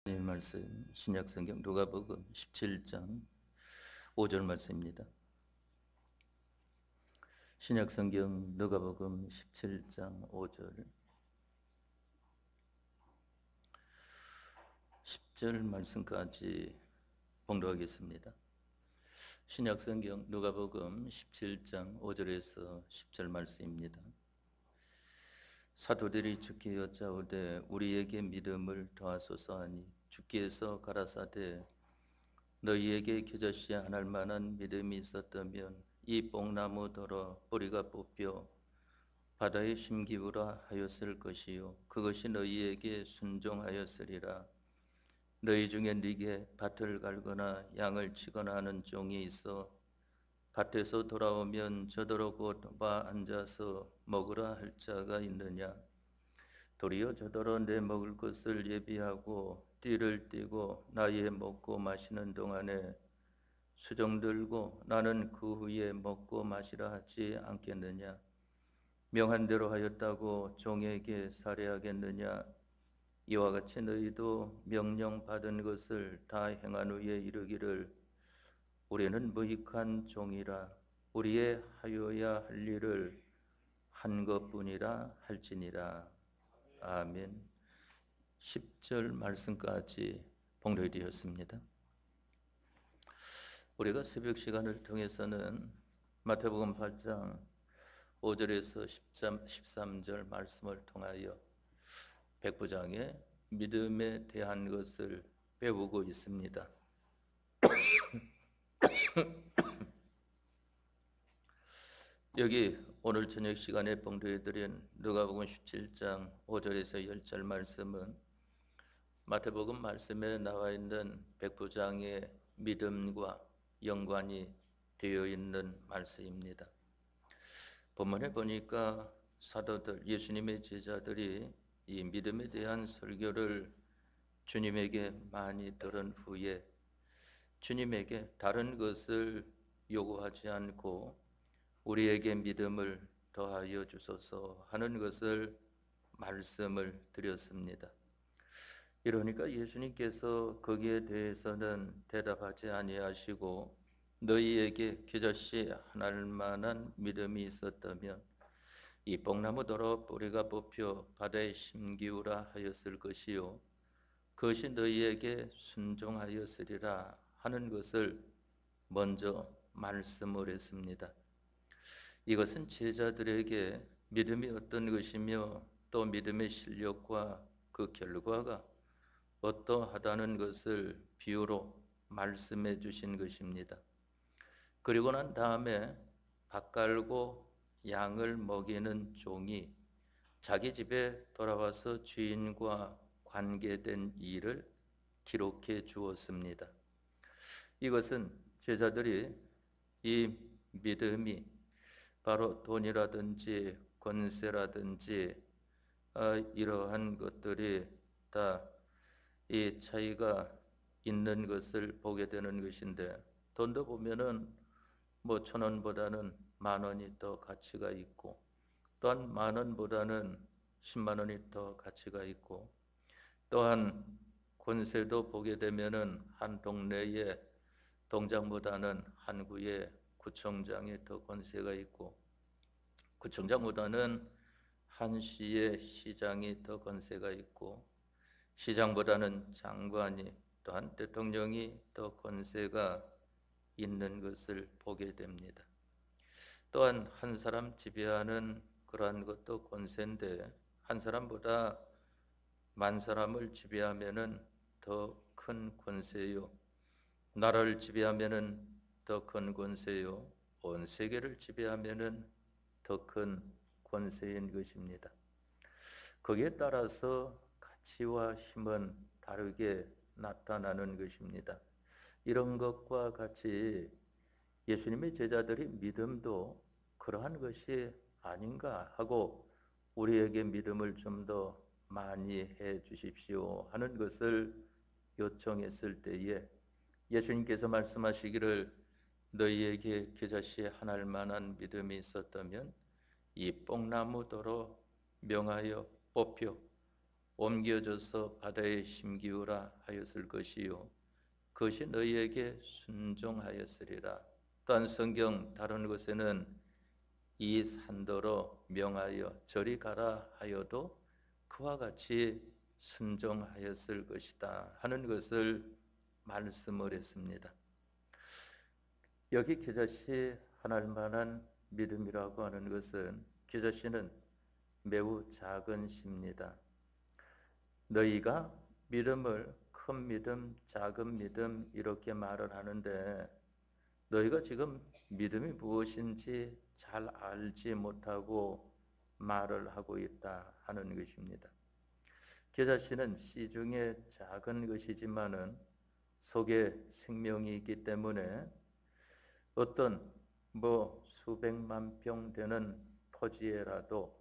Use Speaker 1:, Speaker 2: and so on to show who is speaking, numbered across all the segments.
Speaker 1: 네, 말씀 신약성경 누가복음 17장 5절 말씀입니다. 신약성경 누가복음 17장 5절 10절 말씀까지 봉독하겠습니다. 신약성경 누가복음 17장 5절에서 10절 말씀입니다. 사도들이 주께 여짜오되 우리에게 믿음을 더하소서 하니 주께서 가라사대 너희에게 겨자씨 하나 만한 믿음이 있었다면 이 뽕나무더러 뿌리가 뽑혀 바다에 심기우라 하였을 것이요 그것이 너희에게 순종하였으리라. 너희 중에 네게 밭을 갈거나 양을 치거나 하는 종이 있어 밭에서 돌아오면 저더러 곧 와 앉아서 먹으라 할 자가 있느냐? 도리어 저더러 내 먹을 것을 예비하고 띠를 띠고 나의 먹고 마시는 동안에 수종 들고 나는 그 후에 먹고 마시라 하지 않겠느냐? 명한 대로 하였다고 종에게 살해하겠느냐? 이와 같이 너희도 명령 받은 것을 다 행한 후에 이르기를 우리는 무익한 종이라 우리의 하여야 할 일을 한 것뿐이라 할지니라. 아멘. 10절 말씀까지 봉독되었습니다. 우리가 새벽 시간을 통해서는 마태복음 8장 5절에서 13절 말씀을 통하여 백부장의 믿음에 대한 것을 배우고 있습니다. 여기 오늘 저녁 시간에 봉독해드린 누가복음 17장 5절에서 10절 말씀은 마태복음 말씀에 나와 있는 백부장의 믿음과 연관이 되어 있는 말씀입니다. 본문에 보니까 사도들, 예수님의 제자들이 이 믿음에 대한 설교를 주님에게 많이 들은 후에 주님에게 다른 것을 요구하지 않고 우리에게 믿음을 더하여 주소서 하는 것을 말씀을 드렸습니다. 이러니까 예수님께서 거기에 대해서는 대답하지 아니하시고 너희에게 겨자씨 하나만한 믿음이 있었다면 이 뽕나무더러 뿌리가 뽑혀 바다에 심기우라 하였을 것이요 그것이 너희에게 순종하였으리라 하는 것을 먼저 말씀을 했습니다. 이것은 제자들에게 믿음이 어떤 것이며 또 믿음의 실력과 그 결과가 어떠하다는 것을 비유로 말씀해 주신 것입니다. 그리고 난 다음에 밥 갈고 양을 먹이는 종이 자기 집에 돌아와서 주인과 관계된 일을 기록해 주었습니다. 이것은 제자들이 이 믿음이 바로 돈이라든지 권세라든지 이러한 것들이 다 이 차이가 있는 것을 보게 되는 것인데 돈도 보면은 뭐 1,000원보다는 10,000원이 더 가치가 있고 또한 10,000원보다는 100,000원이 더 가치가 있고 또한 권세도 보게 되면은 한 동네에 동장보다는 한 구에 구청장이 더 권세가 있고 구청장보다는 한 시의 시장이 더 권세가 있고 시장보다는 장관이 또한 대통령이 더 권세가 있는 것을 보게 됩니다. 또한 한 사람 지배하는 그러한 것도 권세인데 한 사람보다 만 사람을 지배하면은 더 큰 권세요. 나라를 지배하면은 더 큰 권세요. 온 세계를 지배하면은 더 큰 권세인 것입니다. 거기에 따라서 가치와 힘은 다르게 나타나는 것입니다. 이런 것과 같이 예수님의 제자들이 믿음도 그러한 것이 아닌가 하고 우리에게 믿음을 좀 더 많이 해 주십시오 하는 것을 요청했을 때에 예수님께서 말씀하시기를 너희에게 겨자씨 하나 만한 믿음이 있었다면 이 뽕나무더러 명하여 뽑혀 옮겨져서 바다에 심기우라 하였을 것이요 그것이 너희에게 순종하였으리라. 또한 성경 다른 곳에는 이 산더러 명하여 저리 가라 하여도 그와 같이 순종하였을 것이다 하는 것을 말씀을 했습니다. 여기 겨자씨 하나일 만한 믿음이라고 하는 것은 겨자씨는 매우 작은 씨입니다. 너희가 믿음을 큰 믿음, 작은 믿음 이렇게 말을 하는데 너희가 지금 믿음이 무엇인지 잘 알지 못하고 말을 하고 있다 하는 것입니다. 겨자씨는 씨 중에 작은 것이지만은 속에 생명이 있기 때문에 어떤 수백만 평 되는 토지에라도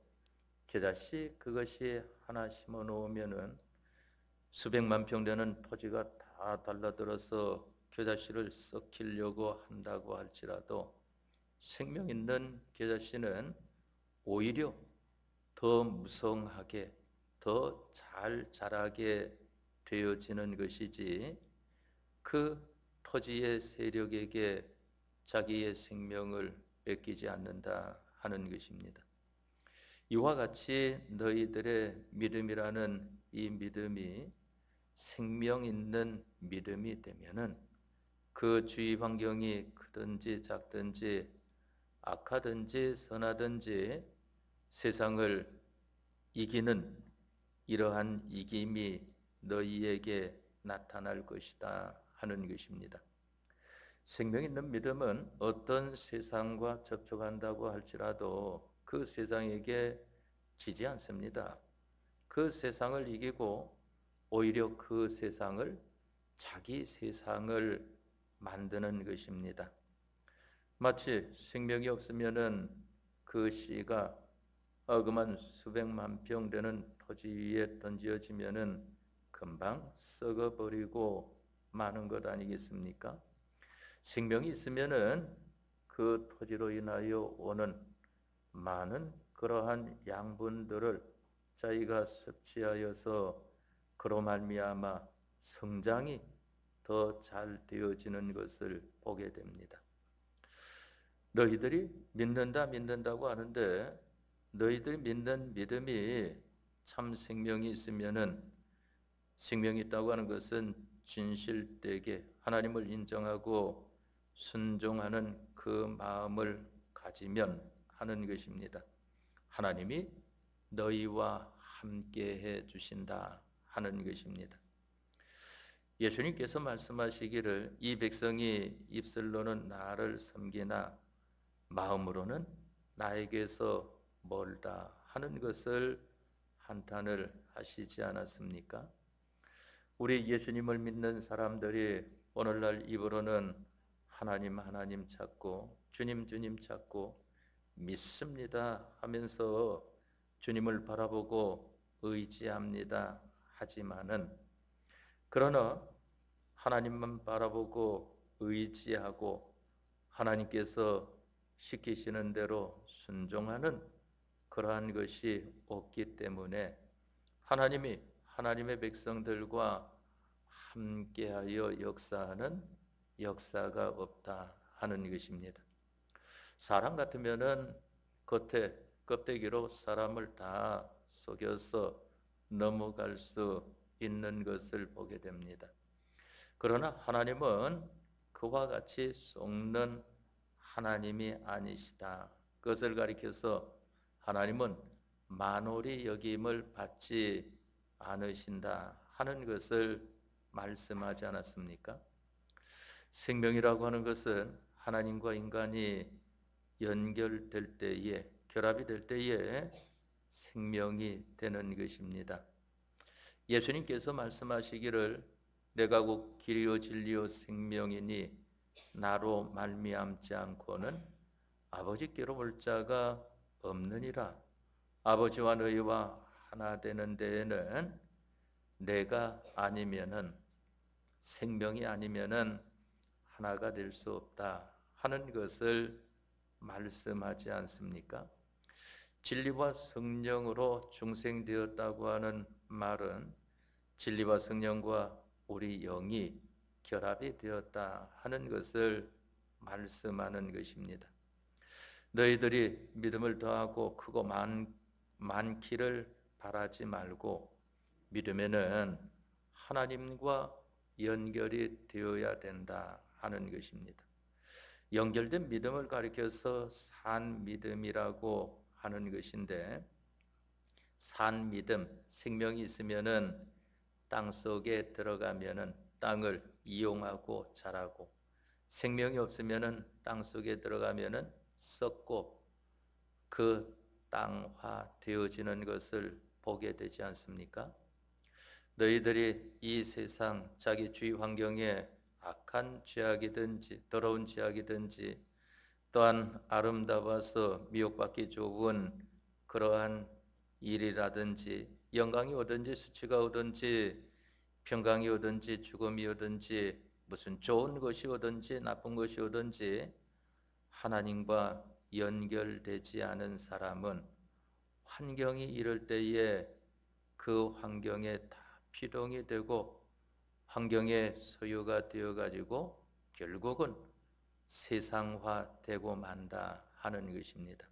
Speaker 1: 겨자씨 그것이 하나 심어 놓으면은 수백만 평 되는 토지가 다 달라들어서 겨자씨를 썩히려고 한다고 할지라도 생명 있는 겨자씨는 오히려 더 무성하게 더 잘 자라게 되어지는 것이지 그 토지의 세력에게 자기의 생명을 뺏기지 않는다 하는 것입니다. 이와 같이 너희들의 믿음이라는 이 믿음이 생명 있는 믿음이 되면은 그 주위 환경이 크든지 작든지 악하든지 선하든지 세상을 이기는 이러한 이김이 너희에게 나타날 것이다 하는 것입니다. 생명 있는 믿음은 어떤 세상과 접촉한다고 할지라도 그 세상에게 지지 않습니다. 그 세상을 이기고 오히려 그 세상을 자기 세상을 만드는 것입니다. 마치 생명이 없으면은 그 씨가 그만 수백만 평 되는 토지 위에 던져지면은 금방 썩어버리고 마는 것 아니겠습니까? 생명이 있으면은 그 토지로 인하여 오는 많은 그러한 양분들을 자기가 섭취하여서 그로 말미암아 성장이 더 잘 되어지는 것을 보게 됩니다. 너희들이 믿는다고 하는데 너희들이 믿는 믿음이 참 생명이 있으면은 생명이 있다고 하는 것은 진실되게 하나님을 인정하고 순종하는 그 마음을 가지면 하는 것입니다. 하나님이 너희와 함께 해 주신다 하는 것입니다. 예수님께서 말씀하시기를 이 백성이 입술로는 나를 섬기나 마음으로는 나에게서 멀다 하는 것을 한탄을 하시지 않았습니까? 우리 예수님을 믿는 사람들이 오늘날 입으로는 하나님 찾고 주님 찾고 믿습니다 하면서 주님을 바라보고 의지합니다 하지만은 그러나 하나님만 바라보고 의지하고 하나님께서 시키시는 대로 순종하는 그러한 것이 없기 때문에 하나님이 하나님의 백성들과 함께하여 역사하는 역사가 없다 하는 것입니다. 사람 같으면은 겉에 껍데기로 사람을 다 속여서 넘어갈 수 있는 것을 보게 됩니다. 그러나 하나님은 그와 같이 속는 하나님이 아니시다. 그것을 가리켜서 하나님은 만홀히 여김을 받지 않으신다 하는 것을 말씀하지 않았습니까? 생명이라고 하는 것은 하나님과 인간이 연결될 때에 결합이 될 때에 생명이 되는 것입니다. 예수님께서 말씀하시기를 내가 곧 길이요 진리요 생명이니 나로 말미암지 않고는 아버지께로 올 자가 없느니라. 아버지와 너희와 하나 되는 데에는 내가 아니면은 생명이 아니면은 하나가 될 수 없다 하는 것을 말씀하지 않습니까? 진리와 성령으로 중생되었다고 하는 말은 진리와 성령과 우리 영이 결합이 되었다 하는 것을 말씀하는 것입니다. 너희들이 믿음을 더하고 크고 많기를 바라지 말고 믿음에는 하나님과 연결이 되어야 된다 하는 것입니다. 연결된 믿음을 가리켜서 산 믿음이라고 하는 것인데, 산 믿음, 생명이 있으면은 땅 속에 들어가면은 땅을 이용하고 자라고, 생명이 없으면은 땅 속에 들어가면은 썩고 그 땅화 되어지는 것을 보게 되지 않습니까? 너희들이 이 세상 자기 주위 환경에 악한 죄악이든지 더러운 죄악이든지 또한 아름다워서 미혹받기 좋은 그러한 일이라든지 영광이 오든지 수치가 오든지 평강이 오든지 죽음이 오든지 무슨 좋은 것이 오든지 나쁜 것이 오든지 하나님과 연결되지 않은 사람은 환경이 이럴 때에 그 환경에 다 피동이 되고 환경의 소유가 되어가지고 결국은 세상화되고 만다 하는 것입니다.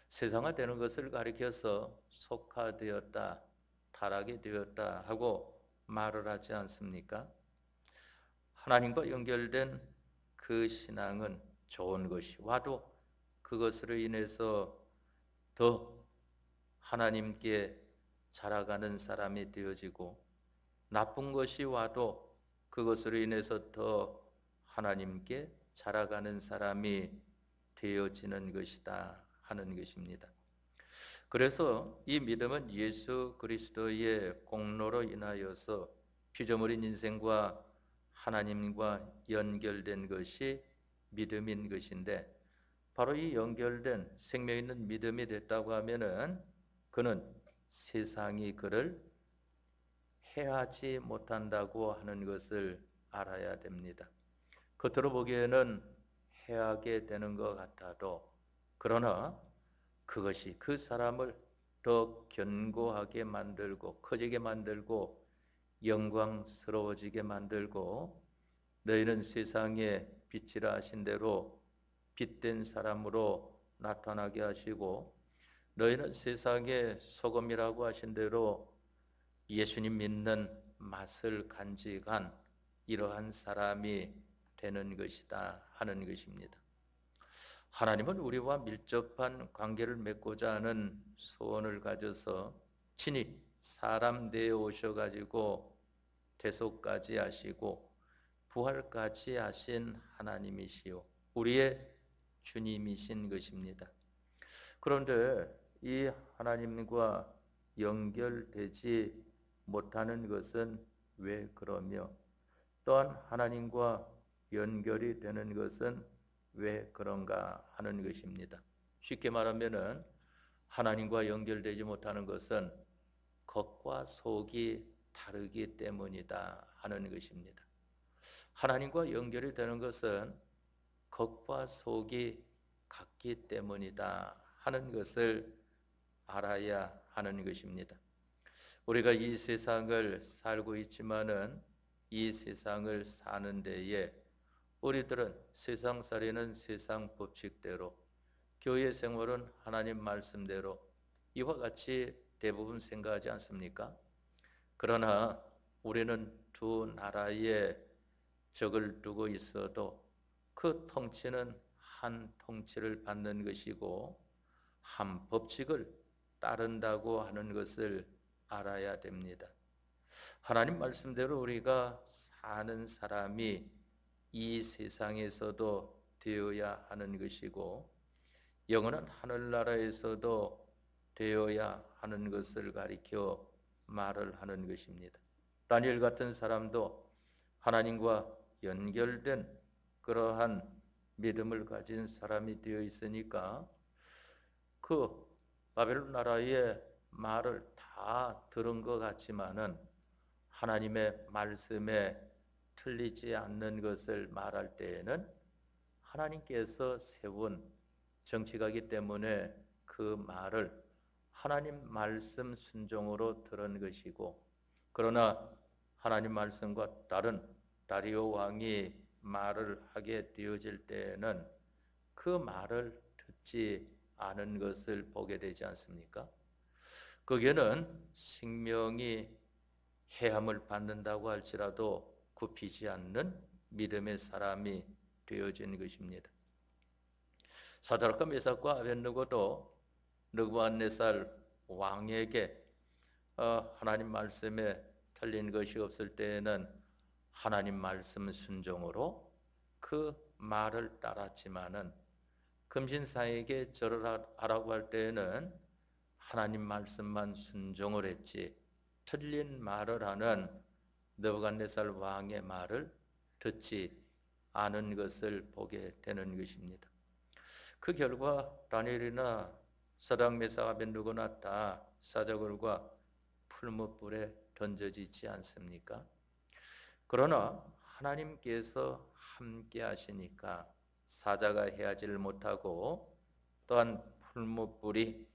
Speaker 1: 세상화되는 것을 가리켜서 속화되었다, 타락이 되었다 하고 말을 하지 않습니까? 하나님과 연결된 그 신앙은 좋은 것이 와도 그것으로 인해서 더 하나님께 자라가는 사람이 되어지고, 나쁜 것이 와도 그것으로 인해서 더 하나님께 자라가는 사람이 되어지는 것이다 하는 것입니다. 그래서 이 믿음은 예수 그리스도의 공로로 인하여서 피조물인 인생과 하나님과 연결된 것이 믿음인 것인데, 바로 이 연결된 생명 있는 믿음이 됐다고 하면은 그는 세상이 그를 해하지 못한다고 하는 것을 알아야 됩니다. 겉으로 보기에는 해하게 되는 것 같아도, 그러나 그것이 그 사람을 더 견고하게 만들고 커지게 만들고 영광스러워지게 만들고, 너희는 세상에 빛이라 하신 대로 빛된 사람으로 나타나게 하시고, 너희는 세상의 소금이라고 하신 대로 예수님 믿는 맛을 간직한 이러한 사람이 되는 것이다 하는 것입니다. 하나님은 우리와 밀접한 관계를 맺고자 하는 소원을 가져서 친히 사람 되어 오셔가지고 대속까지 하시고 부활까지 하신 하나님이시요 우리의 주님이신 것입니다. 그런데 이 하나님과 연결되지 못하는 것은 왜 그러며, 또한 하나님과 연결이 되는 것은 왜 그런가 하는 것입니다. 쉽게 말하면은 하나님과 연결되지 못하는 것은 겉과 속이 다르기 때문이다 하는 것입니다. 하나님과 연결이 되는 것은 겉과 속이 같기 때문이다 하는 것을 알아야 하는 것입니다. 우리가 이 세상을 살고 있지만은 이 세상을 사는 데에 우리들은 세상살이는 세상 법칙대로, 교회 생활은 하나님 말씀대로 이와 같이 대부분 생각하지 않습니까? 그러나 우리는 두 나라의 적을 두고 있어도 그 통치는 한 통치를 받는 것이고 한 법칙을 따른다고 하는 것을 알아야 됩니다. 하나님 말씀대로 우리가 사는 사람이 이 세상에서도 되어야 하는 것이고 영원한 하늘나라에서도 되어야 하는 것을 가리켜 말을 하는 것입니다. 다니엘 같은 사람도 하나님과 연결된 그러한 믿음을 가진 사람이 되어 있으니까 그 바벨론 나라의 말을 다 들은 것 같지만은 하나님의 말씀에 틀리지 않는 것을 말할 때에는 하나님께서 세운 정치가이기 때문에 그 말을 하나님 말씀 순종으로 들은 것이고, 그러나 하나님 말씀과 다른 다리오 왕이 말을 하게 되어질 때에는 그 말을 듣지 않은 것을 보게 되지 않습니까? 거기에는 생명이 해함을 받는다고 할지라도 굽히지 않는 믿음의 사람이 되어진 것입니다. 사드락과 메삭과 아벳느고도 느부갓네살 왕에게 하나님 말씀에 틀린 것이 없을 때에는 하나님 말씀 순종으로 그 말을 따랐지만은 금신상에게 절을 하라고 할 때에는 하나님 말씀만 순종을 했지 틀린 말을 하는 느부갓네살 왕의 말을 듣지 않은 것을 보게 되는 것입니다. 그 결과 다니엘이나 사드락 메삭 아벳느고나 다 사자굴과 풀무불에 던져지지 않습니까? 그러나 하나님께서 함께 하시니까 사자가 해하지를 못하고 또한 풀무불이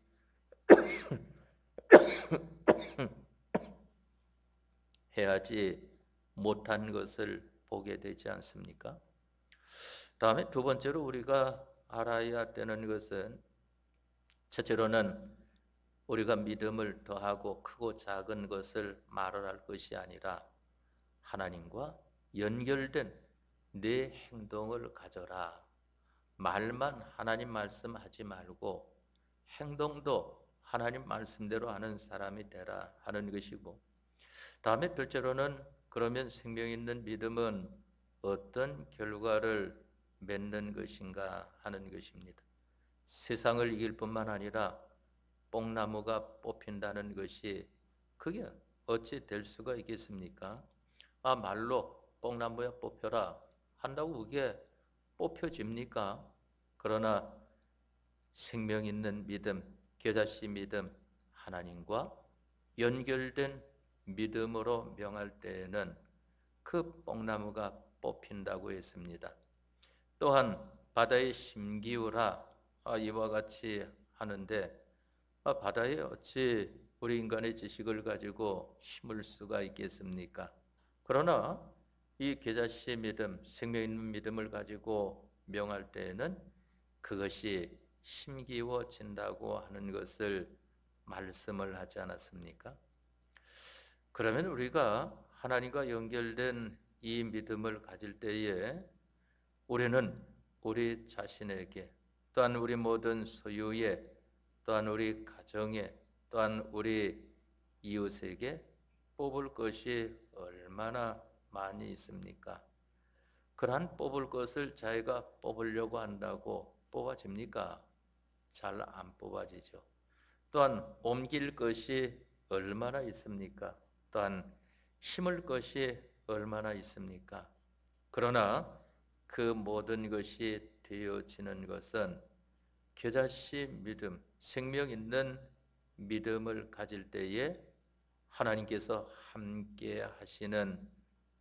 Speaker 1: 해하지 못한 것을 보게 되지 않습니까? 다음에 두 번째로 우리가 알아야 되는 것은, 첫째로는 우리가 믿음을 더하고 크고 작은 것을 말을 할 것이 아니라 하나님과 연결된 내 행동을 가져라. 말만 하나님 말씀하지 말고 행동도 하나님 말씀대로 하는 사람이 되라 하는 것이고, 다음에 둘째로는 그러면 생명 있는 믿음은 어떤 결과를 맺는 것인가 하는 것입니다. 세상을 이길 뿐만 아니라 뽕나무가 뽑힌다는 것이 그게 어찌 될 수가 있겠습니까? 말로 뽕나무야 뽑혀라 한다고 그게 뽑혀집니까? 그러나 생명 있는 믿음, 겨자씨 믿음, 하나님과 연결된 믿음으로 명할 때에는 그 뽕나무가 뽑힌다고 했습니다. 또한 바다에 심기우라 이와 같이 하는데, 바다에 어찌 우리 인간의 지식을 가지고 심을 수가 있겠습니까? 그러나 이 겨자씨 믿음, 생명 있는 믿음을 가지고 명할 때에는 그것이 심기워진다고 하는 것을 말씀을 하지 않았습니까? 그러면 우리가 하나님과 연결된 이 믿음을 가질 때에 우리는 우리 자신에게, 또한 우리 모든 소유에, 또한 우리 가정에, 또한 우리 이웃에게 뽑을 것이 얼마나 많이 있습니까? 그러한 뽑을 것을 자기가 뽑으려고 한다고 뽑아집니까? 잘 안 뽑아지죠. 또한 옮길 것이 얼마나 있습니까? 또한 심을 것이 얼마나 있습니까? 그러나 그 모든 것이 되어지는 것은 겨자씨 믿음, 생명 있는 믿음을 가질 때에 하나님께서 함께 하시는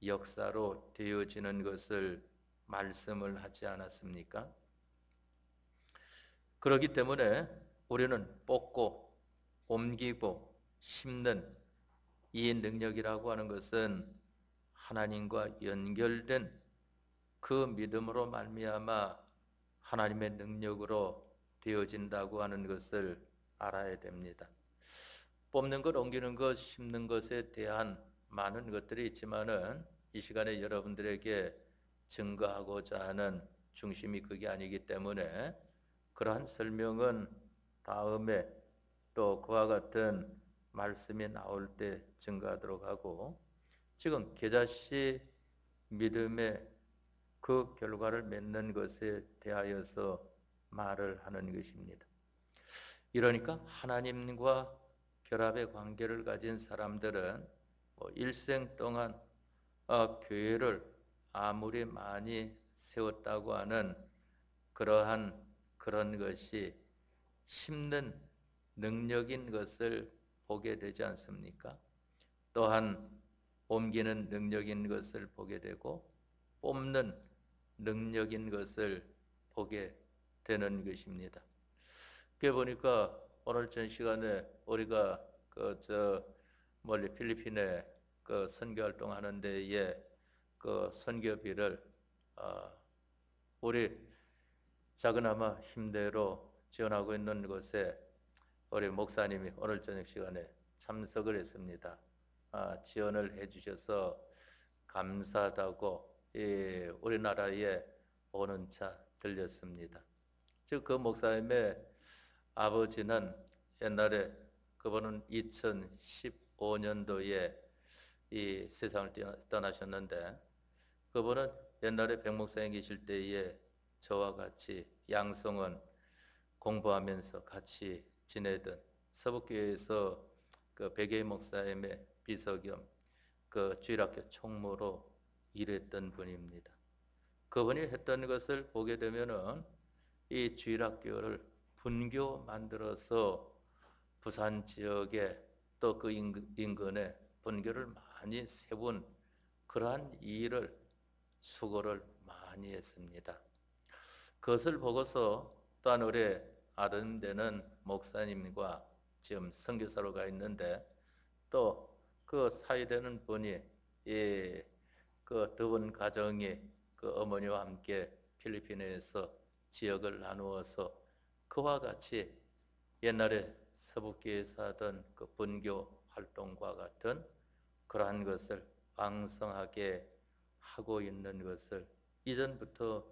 Speaker 1: 역사로 되어지는 것을 말씀을 하지 않았습니까? 그렇기 때문에 우리는 뽑고 옮기고 심는 이 능력이라고 하는 것은 하나님과 연결된 그 믿음으로 말미암아 하나님의 능력으로 되어진다고 하는 것을 알아야 됩니다. 뽑는 것, 옮기는 것, 심는 것에 대한 많은 것들이 있지만은 이 시간에 여러분들에게 증거하고자 하는 중심이 그게 아니기 때문에 그러한 설명은 다음에 또 그와 같은 말씀이 나올 때 증거하도록 하고, 지금 겨자씨 믿음의 그 결과를 맺는 것에 대하여서 말을 하는 것입니다. 이러니까 하나님과 결합의 관계를 가진 사람들은 일생 동안 교회를 아무리 많이 세웠다고 하는 그런 것이 심는 능력인 것을 보게 되지 않습니까? 또한 옮기는 능력인 것을 보게 되고 뽑는 능력인 것을 보게 되는 것입니다. 그게 보니까 오늘 전 시간에 우리가 멀리 필리핀에 그 선교 활동하는 데에 그 선교비를 우리 작은아마 힘대로 지원하고 있는 곳에 우리 목사님이 오늘 저녁 시간에 참석을 했습니다. 지원을 해주셔서 감사하다고 우리나라에 오는 차 들렸습니다. 즉 그 목사님의 아버지는 옛날에 그분은 2015년도에 이 세상을 떠나셨는데 그분은 옛날에 백 목사님 계실 때에 저와 같이 양성원 공부하면서 같이 지내던 서북교회에서 그 백예희 목사님의 비서 겸 그 주일학교 총무로 일했던 분입니다. 그분이 했던 것을 보게 되면은 이 주일학교를 분교 만들어서 부산 지역에 또 그 인근에 분교를 많이 세운 그러한 일을 수고를 많이 했습니다. 그것을 보고서 또한 우리 아름되는 목사님과 지금 선교사로 가 있는데 또 그 사이되는 분이 그 두 분 가정이 그 어머니와 함께 필리핀에서 지역을 나누어서 그와 같이 옛날에 서북교회에서 하던 그 분교 활동과 같은 그러한 것을 왕성하게 하고 있는 것을 이전부터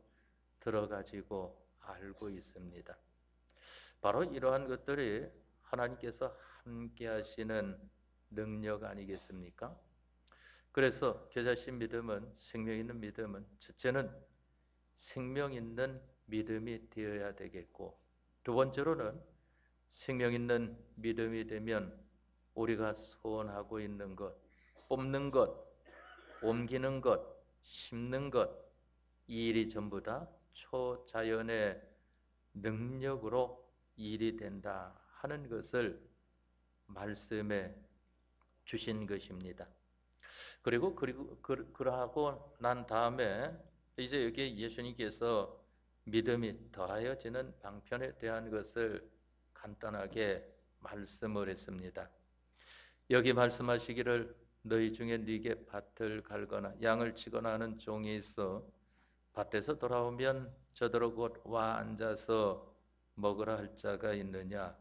Speaker 1: 들어가지고 알고 있습니다. 바로 이러한 것들이 하나님께서 함께 하시는 능력 아니겠습니까? 그래서 겨자씨 믿음은, 생명 있는 믿음은 첫째는 생명 있는 믿음이 되어야 되겠고, 두 번째로는 생명 있는 믿음이 되면 우리가 소원하고 있는 것, 뽑는 것, 옮기는 것, 심는 것, 이 일이 전부 다 초자연의 능력으로 일이 된다 하는 것을 말씀해 주신 것입니다. 그리고 그러하고 난 다음에 이제 여기 예수님께서 믿음이 더하여지는 방편에 대한 것을 간단하게 말씀을 했습니다. 여기 말씀하시기를 너희 중에 네게 밭을 갈거나 양을 치거나 하는 종이 있어 밭에서 돌아오면 저더러 곧 와 앉아서 먹으라 할 자가 있느냐?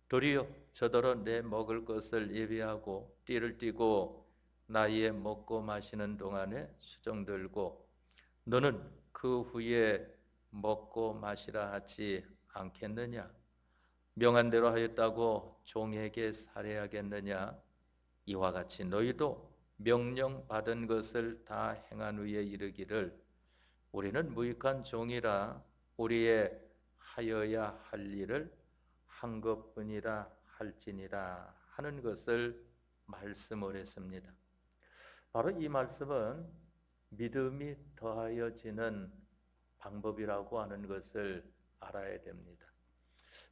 Speaker 1: 도리어 저더러 내 먹을 것을 예비하고 띠를 띠고 나이에 먹고 마시는 동안에 수정 들고 너는 그 후에 먹고 마시라 하지 않겠느냐? 명한 대로 하였다고 종에게 살해하겠느냐? 이와 같이 너희도 명령 받은 것을 다 행한 후에 이르기를 우리는 무익한 종이라 우리의 하여야 할 일을 한 것뿐이라 할지니라 하는 것을 말씀을 했습니다. 바로 이 말씀은 믿음이 더하여지는 방법이라고 하는 것을 알아야 됩니다.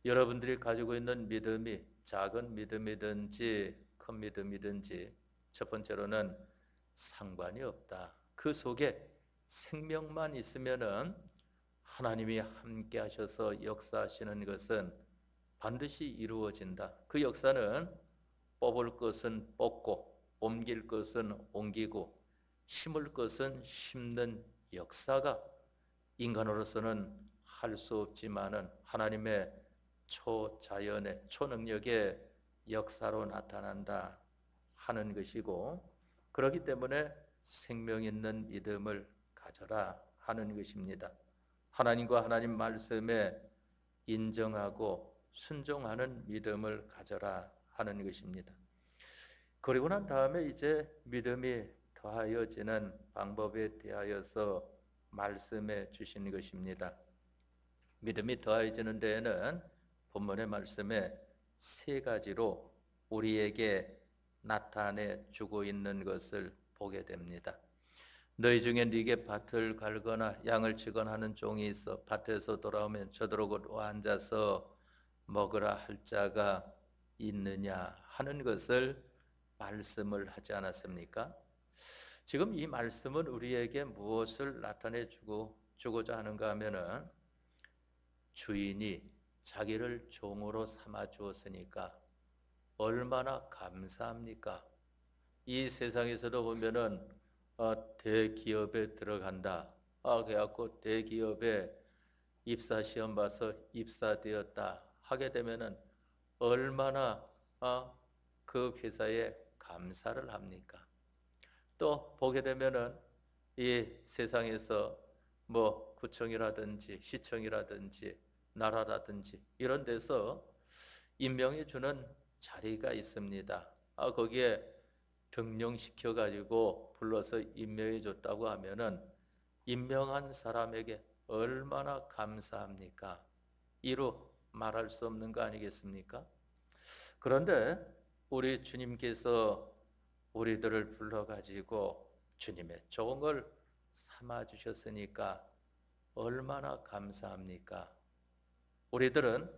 Speaker 1: 여러분들이 가지고 있는 믿음이 작은 믿음이든지 큰 믿음이든지 첫 번째로는 상관이 없다. 그 속에 생명만 있으면은 하나님이 함께 하셔서 역사하시는 것은 반드시 이루어진다. 그 역사는 뽑을 것은 뽑고 옮길 것은 옮기고 심을 것은 심는 역사가 인간으로서는 할 수 없지만은 하나님의 초자연의 초능력의 역사로 나타난다 하는 것이고 그렇기 때문에 생명 있는 믿음을 가져라 하는 것입니다. 하나님과 하나님 말씀에 인정하고 순종하는 믿음을 가져라 하는 것입니다. 그리고 난 다음에 이제 믿음이 더하여지는 방법에 대하여서 말씀해 주신 것입니다. 믿음이 더하여지는 데에는 본문의 말씀에 세 가지로 우리에게 나타내 주고 있는 것을 보게 됩니다. 너희 중에 네게 밭을 갈거나 양을 치거나 하는 종이 있어 밭에서 돌아오면 저더러 곧 와 앉아서 먹으라 할 자가 있느냐 하는 것을 말씀을 하지 않았습니까? 지금 이 말씀은 우리에게 무엇을 나타내 주고자 하는가 하면은 주인이 자기를 종으로 삼아 주었으니까 얼마나 감사합니까? 이 세상에서도 보면은 대기업에 들어간다. 그래갖고 대기업에 입사 시험 봐서 입사되었다 하게 되면은 얼마나 그 회사에 감사를 합니까? 또 보게 되면은 이 세상에서 뭐 구청이라든지 시청이라든지 나라라든지 이런 데서 임명해 주는 자리가 있습니다. 거기에 등용시켜 가지고 불러서 임명해 줬다고 하면은 임명한 사람에게 얼마나 감사합니까? 이루 말할 수 없는 거 아니겠습니까? 그런데 우리 주님께서 우리들을 불러가지고 주님의 종을 삼아주셨으니까 얼마나 감사합니까? 우리들은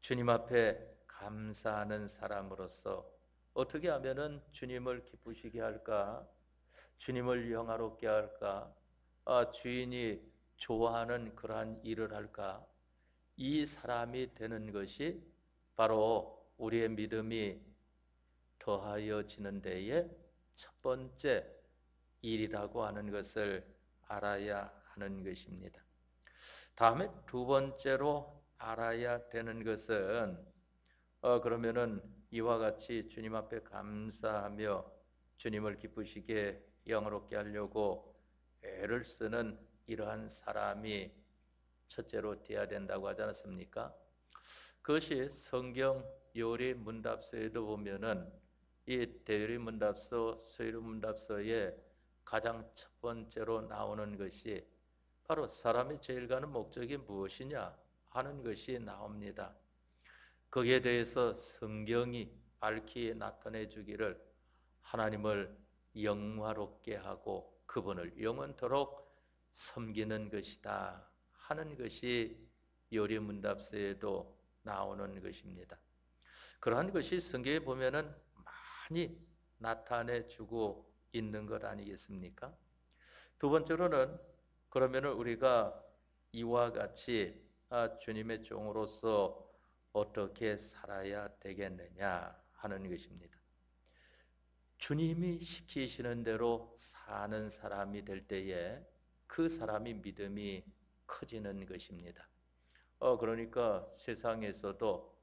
Speaker 1: 주님 앞에 감사하는 사람으로서 어떻게 하면은 주님을 기쁘시게 할까? 주님을 영화롭게 할까? 주인이 좋아하는 그러한 일을 할까? 이 사람이 되는 것이 바로 우리의 믿음이 더하여지는 데에 첫 번째 일이라고 하는 것을 알아야 하는 것입니다. 다음에 두 번째로 알아야 되는 것은 그러면은 이와 같이 주님 앞에 감사하며 주님을 기쁘시게 영화롭게 하려고 애를 쓰는 이러한 사람이 첫째로 되어야 된다고 하지 않았습니까? 그것이 성경 요리 문답서에도 보면은 이 대요리 문답서, 서유리 문답서에 가장 첫 번째로 나오는 것이 바로 사람이 제일 가는 목적이 무엇이냐 하는 것이 나옵니다. 거기에 대해서 성경이 밝히 나타내 주기를 하나님을 영화롭게 하고 그분을 영원토록 섬기는 것이다 하는 것이 요리문답서에도 나오는 것입니다. 그러한 것이 성경에 보면은 많이 나타내 주고 있는 것 아니겠습니까? 두 번째로는 그러면은 우리가 이와 같이 주님의 종으로서 어떻게 살아야 되겠느냐 하는 것입니다. 주님이 시키시는 대로 사는 사람이 될 때에 그 사람이 믿음이 커지는 것입니다. 그러니까 세상에서도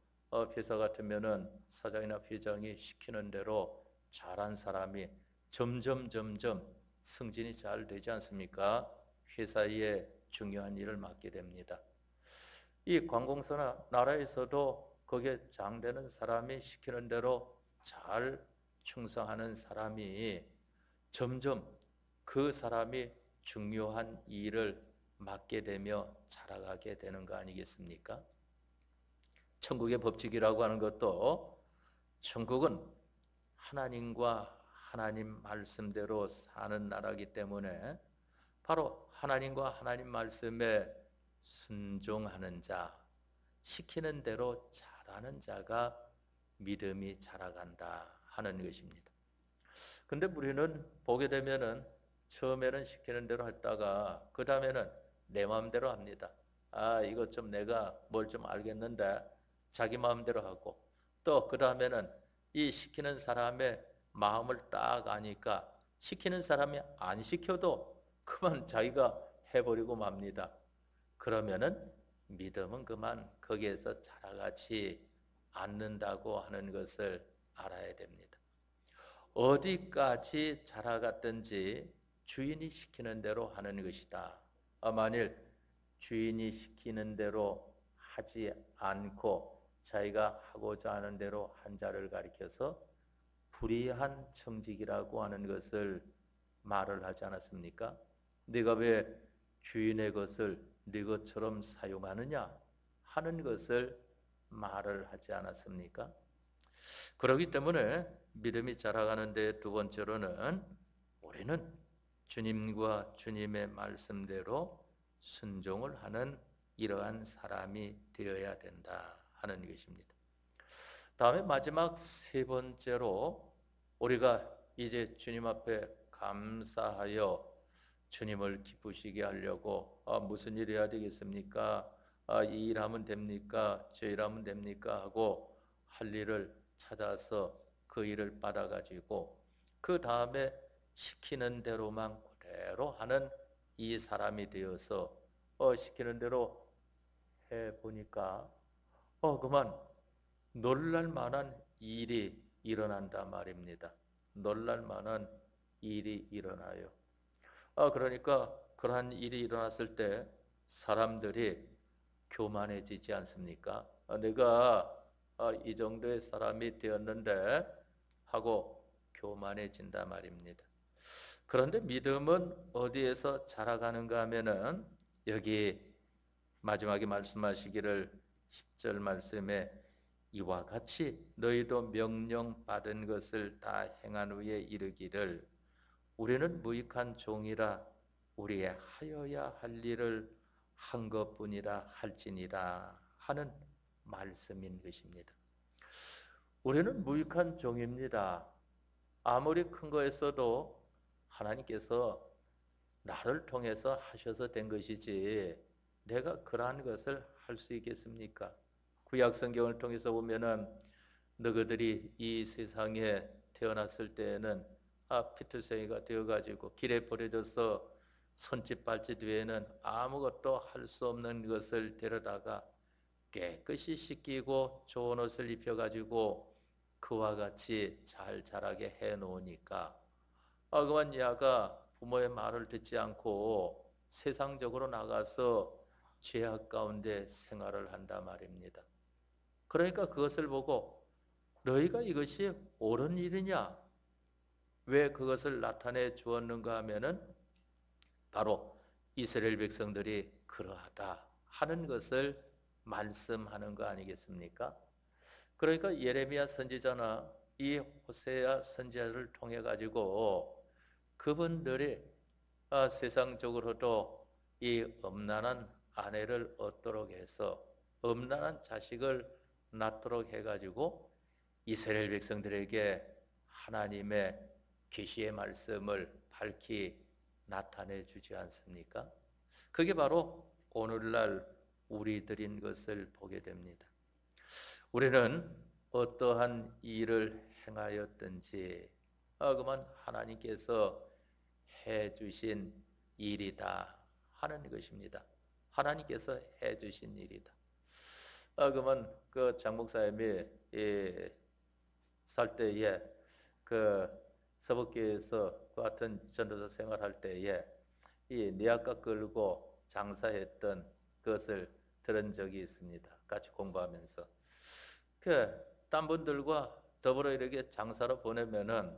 Speaker 1: 회사 같으면은 사장이나 회장이 시키는 대로 잘한 사람이 점점 승진이 잘 되지 않습니까? 회사에 중요한 일을 맡게 됩니다. 이 관공서나 나라에서도 거기에 장되는 사람이 시키는 대로 잘 충성하는 사람이 점점 그 사람이 중요한 일을 맡게 되며 자라가게 되는 거 아니겠습니까? 천국의 법칙이라고 하는 것도 천국은 하나님과 하나님 말씀대로 사는 나라이기 때문에 바로 하나님과 하나님 말씀에 순종하는 자, 시키는 대로 잘하는 자가 믿음이 자라간다 하는 것입니다. 근데 우리는 보게 되면은 처음에는 시키는 대로 했다가 그 다음에는 내 마음대로 합니다. 이것 좀 내가 뭘 좀 알겠는데 자기 마음대로 하고 또 그 다음에는 이 시키는 사람의 마음을 딱 아니까 시키는 사람이 안 시켜도 그만 자기가 해버리고 맙니다. 그러면은 믿음은 그만 거기에서 자라가지 않는다고 하는 것을 알아야 됩니다. 어디까지 자라갔든지 주인이 시키는 대로 하는 것이다. 만일 주인이 시키는 대로 하지 않고 자기가 하고자 하는 대로 한 자를 가리켜서 불의한 청직이라고 하는 것을 말을 하지 않았습니까? 네가 왜 주인의 것을 네 것처럼 사용하느냐 하는 것을 말을 하지 않았습니까? 그렇기 때문에 믿음이 자라가는 데 두 번째로는 우리는 주님과 주님의 말씀대로 순종을 하는 이러한 사람이 되어야 된다 하는 것입니다. 다음에 마지막 세 번째로 우리가 이제 주님 앞에 감사하여 주님을 기쁘시게 하려고 무슨 일을 해야 되겠습니까? 이 일하면 됩니까? 저 일하면 됩니까? 하고 할 일을 찾아서 그 일을 받아가지고 그 다음에 시키는 대로만 그대로 하는 이 사람이 되어서 시키는 대로 해 보니까 그만 놀랄 만한 일이 일어난다 말입니다. 놀랄 만한 일이 일어나요. 그러니까 그러한 일이 일어났을 때 사람들이 교만해지지 않습니까? 내가 이 정도의 사람이 되었는데 하고 교만해진다 말입니다. 그런데 믿음은 어디에서 자라가는가 하면은 여기 마지막에 말씀하시기를 10절 말씀에 이와 같이 너희도 명령 받은 것을 다 행한 후에 이르기를 우리는 무익한 종이라 우리의 하여야 할 일을 한 것뿐이라 할지니라 하는 말씀인 것입니다. 우리는 무익한 종입니다. 아무리 큰 거였어도 하나님께서 나를 통해서 하셔서 된 것이지 내가 그러한 것을 할 수 있겠습니까? 구약 성경을 통해서 보면은 너희들이 이 세상에 태어났을 때에는 피투성이가 되어가지고 길에 버려져서 손짓 발짓 외에는 아무것도 할 수 없는 것을 데려다가 깨끗이 씻기고 좋은 옷을 입혀가지고 그와 같이 잘 자라게 해놓으니까 그만 야가 부모의 말을 듣지 않고 세상적으로 나가서 죄악 가운데 생활을 한다 말입니다. 그러니까 그것을 보고 너희가 이것이 옳은 일이냐? 왜 그것을 나타내 주었는가 하면은 바로 이스라엘 백성들이 그러하다 하는 것을 말씀하는 거 아니겠습니까? 그러니까 예레미야 선지자나 이 호세아 선지자를 통해 가지고 그분들이 세상적으로도 이 음란한 아내를 얻도록 해서 음란한 자식을 낳도록 해가지고 이스라엘 백성들에게 하나님의 계시의 말씀을 밝히 나타내 주지 않습니까? 그게 바로 오늘날 우리들인 것을 보게 됩니다. 우리는 어떠한 일을 행하였든지 그만 하나님께서 해 주신 일이다 하는 것입니다. 하나님께서 해 주신 일이다. 그러면 그 장목사님이 살 때에 그 서북교에서 그 같은 전도사 생활할 때에 이 니아가 끌고 장사했던 것을 들은 적이 있습니다. 같이 공부하면서 딴 분들과 더불어 이렇게 장사로 보내면은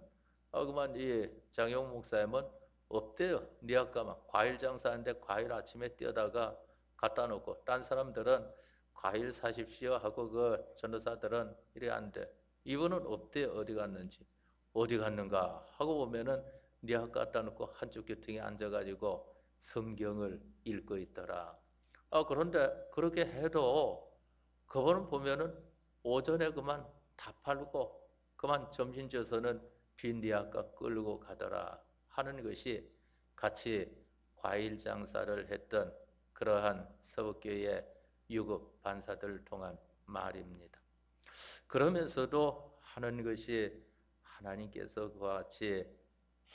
Speaker 1: 그만 이 장용 목사님은 없대요. 니아까만 과일 장사하는데 과일 아침에 뛰어다가 갖다 놓고 딴 사람들은 과일 사십시오 하고 그 전도사들은 이래 안 돼. 이분은 없대요. 어디 갔는지. 어디 갔는가 하고 보면은 니아 갖다 놓고 한쪽 교통에 앉아가지고 성경을 읽고 있더라. 그런데 그렇게 해도 그분은 보면은 오전에 그만 다 팔고 그만 점심 줘서는 빈디아까 끌고 가더라 하는 것이 같이 과일 장사를 했던 그러한 서북교의 유급 반사들을 통한 말입니다. 그러면서도 하는 것이 하나님께서 그와 같이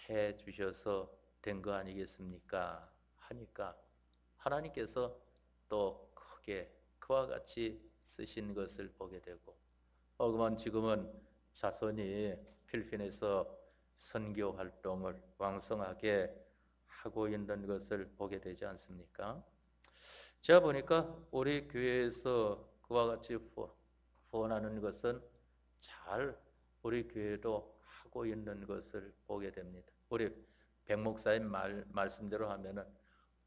Speaker 1: 해 주셔서 된 거 아니겠습니까? 하니까 하나님께서 또 크게 그와 같이 쓰신 것을 보게 되고 그만 지금은 자손이 필리핀에서 선교 활동을 왕성하게 하고 있는 것을 보게 되지 않습니까? 제가 보니까 우리 교회에서 그와 같이 후원하는 것은 잘 우리 교회도 하고 있는 것을 보게 됩니다. 우리 백 목사님 말씀대로 하면은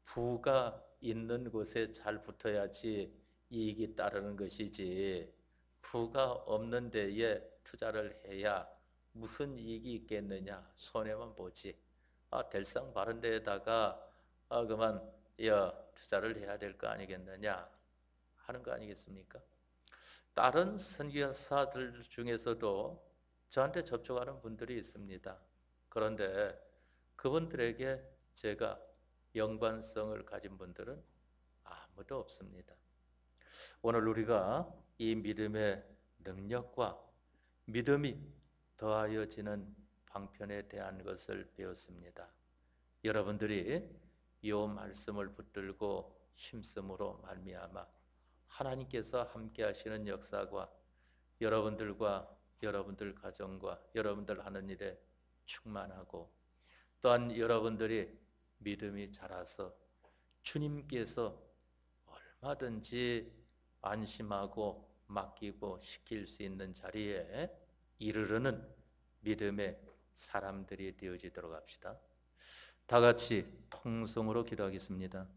Speaker 1: 부가 있는 곳에 잘 붙어야지 이익이 따르는 것이지 부가 없는 데에 투자를 해야 무슨 이익이 있겠느냐 손해만 보지 될상 바른 데에다가 그만 투자를 해야 될 거 아니겠느냐 하는 거 아니겠습니까? 다른 선교사들 중에서도 저한테 접촉하는 분들이 있습니다. 그런데 그분들에게 제가 연관성을 가진 분들은 아무도 없습니다. 오늘 우리가 이 믿음의 능력과 믿음이 더하여지는 방편에 대한 것을 배웠습니다. 여러분들이 이 말씀을 붙들고 힘쓰므로 말미암아 하나님께서 함께 하시는 역사가 여러분들과 여러분들 가정과 여러분들 하는 일에 충만하고, 또한 여러분들이 믿음이 자라서 주님께서 얼마든지 안심하고 맡기고 시킬 수 있는 자리에 이르르는 믿음의 사람들이 되어지도록 합시다. 다 같이 통성으로 기도하겠습니다.